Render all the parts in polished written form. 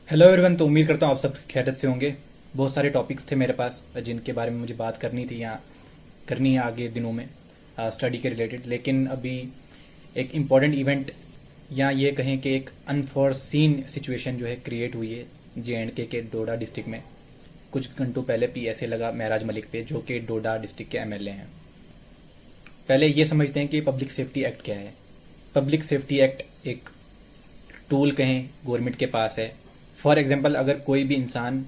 Hello everyone. तो उम्मीद करता हूँ आप सब खैरियत से होंगे। बहुत सारे टॉपिक्स थे मेरे पास जिनके बारे में मुझे बात करनी थी या करनी है आगे दिनों में स्टडी के रिलेटेड, लेकिन अभी एक इम्पॉर्टेंट इवेंट या ये कहें कि एक अनफॉरसीन सिचुएशन जो है क्रिएट हुई है JNK के डोडा डिस्ट्रिक्ट में। कुछ घंटों पहले PSA लगा महराज मलिक पे, जो कि डोडा डिस्ट्रिक्ट के MLA हैं। पहले ये समझते हैं कि पब्लिक सेफ्टी एक्ट क्या है। पब्लिक सेफ्टी एक्ट एक टूल कहें गवर्नमेंट के पास है। फॉर एग्जांपल, अगर कोई भी इंसान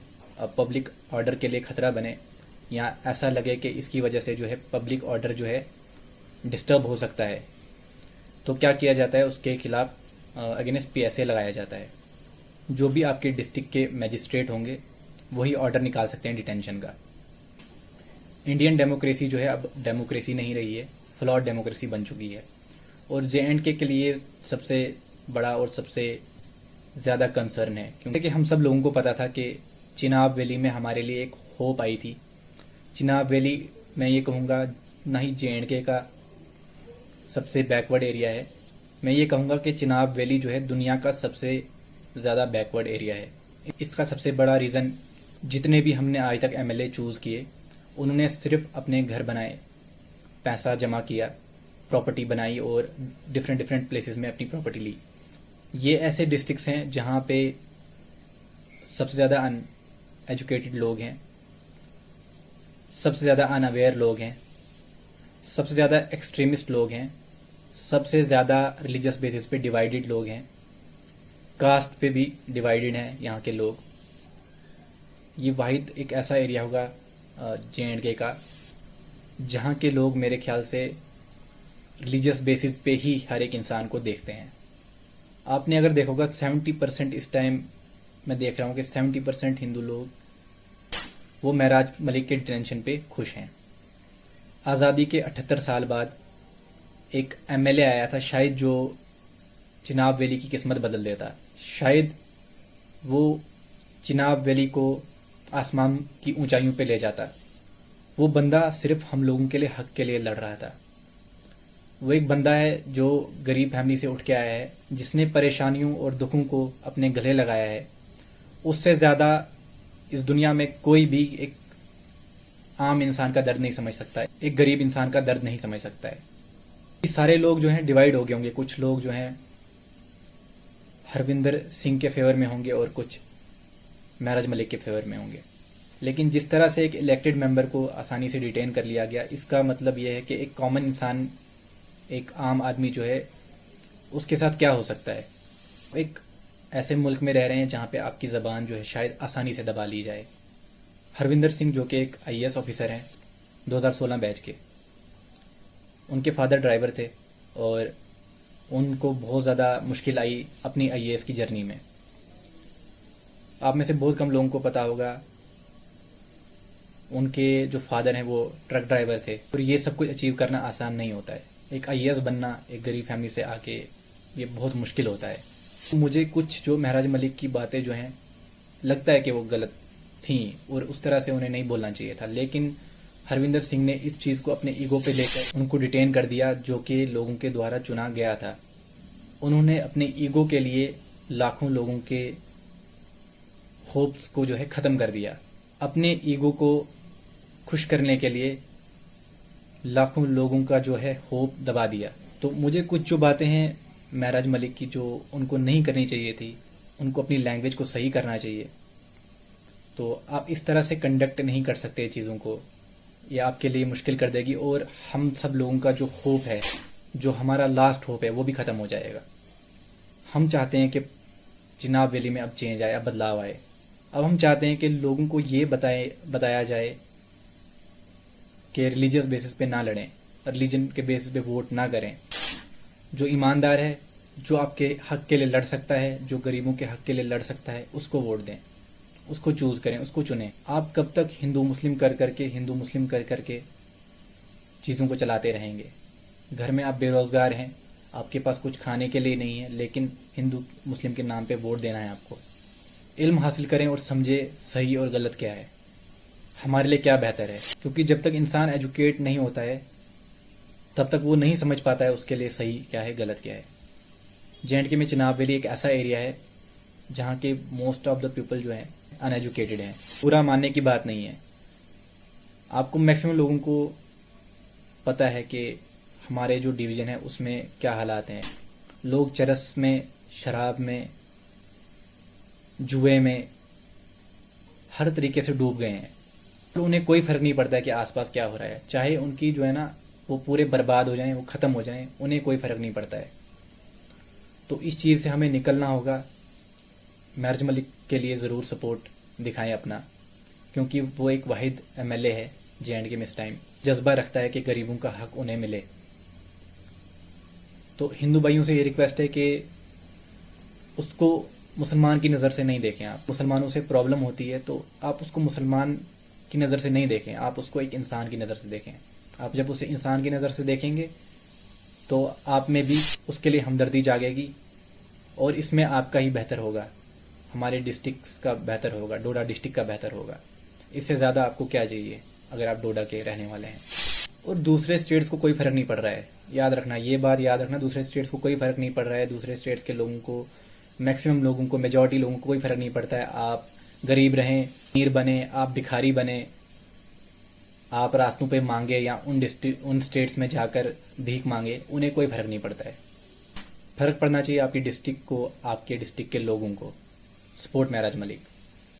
पब्लिक ऑर्डर के लिए खतरा बने या ऐसा लगे कि इसकी वजह से जो है पब्लिक ऑर्डर जो है डिस्टर्ब हो सकता है, तो क्या किया जाता है, उसके खिलाफ अगेंस्ट PSA लगाया जाता है। जो भी आपके डिस्ट्रिक्ट के मैजिस्ट्रेट होंगे वही ऑर्डर निकाल सकते हैं डिटेंशन का। इंडियन डेमोक्रेसी जो है अब डेमोक्रेसी नहीं रही है, फ्लॉड डेमोक्रेसी बन चुकी है। और JNK के लिए सबसे बड़ा और सबसे ज़्यादा कंसर्न है, क्योंकि हम सब लोगों को पता था कि चिनाब वैली में हमारे लिए एक होप आई थी। चिनाब वैली, मैं ये कहूँगा, ना ही JNK का सबसे बैकवर्ड एरिया है, मैं ये कहूँगा कि चिनाब वैली जो है दुनिया का सबसे ज़्यादा बैकवर्ड एरिया है। इसका सबसे बड़ा रीज़न, जितने भी हमने आज तक MLA चूज़ किए, उन्होंने सिर्फ अपने घर बनाए, पैसा जमा किया, प्रॉपर्टी बनाई और डिफरेंट प्लेसेस में अपनी प्रॉपर्टी ली। ये ऐसे डिस्ट्रिक्ट्स हैं जहाँ पे सबसे ज़्यादा अनएजुकेटेड लोग हैं, सबसे ज़्यादा अनअवेयर लोग हैं, सबसे ज़्यादा एक्सट्रीमिस्ट लोग हैं, सबसे ज़्यादा रिलीजियस बेसिस पे डिवाइडेड लोग हैं, कास्ट पे भी डिवाइडेड हैं यहाँ के लोग। ये वाहिद एक ऐसा एरिया होगा JNK का जहाँ के लोग मेरे ख्याल से रिलीजियस बेसिस पे ही हर एक इंसान को देखते हैं। आपने अगर देखोगा 70% इस टाइम मैं देख रहा हूँ कि 70% हिंदू लोग वो महराज मलिक के डिटेंशन पे खुश हैं। आज़ादी के 78 साल बाद एक MLA आया था, शायद जो चिनाब वैली की किस्मत बदल देता। शायद वो चिनाब वैली को आसमान की ऊंचाइयों पे ले जाता। वो बंदा सिर्फ हम लोगों के लिए, हक के लिए लड़ रहा था। वो एक बंदा है जो गरीब फैमिली से उठ के आया है, जिसने परेशानियों और दुखों को अपने गले लगाया है। उससे ज़्यादा इस दुनिया में कोई भी एक आम इंसान का दर्द नहीं समझ सकता है, एक गरीब इंसान का दर्द नहीं समझ सकता है। ये सारे लोग जो हैं डिवाइड हो गए होंगे। कुछ लोग जो हैं हरविंदर सिंह के फेवर में होंगे और कुछ महराज मलिक के फेवर में होंगे। लेकिन जिस तरह से एक इलेक्टेड मेंबर को आसानी से डिटेन कर लिया गया, इसका मतलब यह है कि एक कॉमन इंसान, एक आम आदमी जो है, उसके साथ क्या हो सकता है। एक ऐसे मुल्क में रह रहे हैं जहाँ पे आपकी ज़बान जो है शायद आसानी से दबा ली जाए। हरविंदर सिंह जो कि एक IAS ऑफिसर हैं 2016 बैच के, उनके फादर ड्राइवर थे और उनको बहुत ज़्यादा मुश्किल आई अपनी IAS की जर्नी में। आप में से बहुत कम लोगों को पता होगा उनके जो फादर हैं वो ट्रक ड्राइवर थे। और ये सब कुछ अचीव करना आसान नहीं होता है। एक IAS बनना एक गरीब फैमिली से आके ये बहुत मुश्किल होता है। मुझे कुछ जो महराज मलिक की बातें जो हैं लगता है कि वो गलत थी और उस तरह से उन्हें नहीं बोलना चाहिए था, लेकिन हरविंदर सिंह ने इस चीज़ को अपने ईगो पे लेकर उनको डिटेन कर दिया, जो कि लोगों के द्वारा चुना गया था। उन्होंने अपने ईगो के लिए लाखों लोगों के होप्स को जो है ख़त्म कर दिया। अपने ईगो को खुश करने के लिए लाखों लोगों का जो है होप दबा दिया। तो मुझे कुछ जो बातें हैं महराज मलिक की जो उनको नहीं करनी चाहिए थी, उनको अपनी लैंग्वेज को सही करना चाहिए। तो आप इस तरह से कंडक्ट नहीं कर सकते चीज़ों को, ये आपके लिए मुश्किल कर देगी और हम सब लोगों का जो होप है, जो हमारा लास्ट होप है, वो भी ख़त्म हो जाएगा। हम चाहते हैं कि चिनाब वैली में अब चेंज आए, अब बदलाव आए। अब हम चाहते हैं कि लोगों को ये बताया जाए कि रिलीजियस बेसिस पे ना लड़ें, रिलीजन के बेसिस पे वोट ना करें। जो ईमानदार है, जो आपके हक के लिए लड़ सकता है, जो गरीबों के हक के लिए लड़ सकता है, उसको वोट दें, उसको चूज़ करें, उसको चुनें। आप कब तक हिंदू मुस्लिम कर करके चीज़ों को चलाते रहेंगे। घर में आप बेरोज़गार हैं, आपके पास कुछ खाने के लिए नहीं है, लेकिन हिंदू मुस्लिम के नाम पे वोट देना है आपको। इल्म हासिल करें और समझे सही और गलत क्या है, हमारे लिए क्या बेहतर है। क्योंकि जब तक इंसान एजुकेट नहीं होता है तब तक वो नहीं समझ पाता है उसके लिए सही क्या है, गलत क्या है। JNK में चिनाब वैली एक ऐसा एरिया है जहाँ के मोस्ट ऑफ द पीपल जो हैं अनएजुकेटेड हैं। बुरा मानने की बात नहीं है, आपको मैक्सिमम लोगों को पता है कि हमारे जो डिवीज़न है उसमें क्या हालात हैं। लोग चरस में, शराब में, जुए में, हर तरीके से डूब गए हैं। तो उन्हें कोई फ़र्क नहीं पड़ता है कि आसपास क्या हो रहा है, चाहे उनकी जो है ना वो पूरे बर्बाद हो जाएं, वो ख़त्म हो जाएं, उन्हें कोई फ़र्क नहीं पड़ता है। तो इस चीज़ से हमें निकलना होगा। महरज मलिक के लिए ज़रूर सपोर्ट दिखाएं अपना, क्योंकि वो एक वाहिद एमएलए है J&K में इस टाइम, जज्बा रखता है कि गरीबों का हक उन्हें मिले। तो हिंदू भाइयों से ये रिक्वेस्ट है कि उसको मुसलमान की नज़र से नहीं देखें। आप मुसलमानों से प्रॉब्लम होती है तो आप उसको मुसलमान की नज़र से नहीं देखें, आप उसको एक इंसान की नज़र से देखें। आप जब उसे इंसान की नज़र से देखेंगे तो आप में भी उसके लिए हमदर्दी जागेगी और इसमें आपका ही बेहतर होगा, हमारे डिस्ट्रिक्ट का बेहतर होगा, डोडा डिस्ट्रिक्ट का बेहतर होगा। इससे ज़्यादा आपको क्या चाहिए अगर आप डोडा के रहने वाले हैं। और दूसरे स्टेट्स को कोई फ़र्क नहीं पड़ रहा है, याद रखना, ये बात याद रखना, दूसरे स्टेट्स को कोई फ़र्क नहीं पड़ रहा है। दूसरे स्टेट्स के लोगों को, मैक्सिमम लोगों को, मेजॉरिटी लोगों को कोई फ़र्क नहीं पड़ता है। आप गरीब रहें, अमीर बने, आप भिखारी बने, आप रास्तों पे मांगे या उन स्टेट्स में जाकर भीख मांगे, उन्हें कोई फ़र्क नहीं पड़ता है। फ़र्क पड़ना चाहिए आपकी डिस्ट्रिक्ट को, आपके डिस्ट्रिक्ट के लोगों को। सपोर्ट महराज मलिक।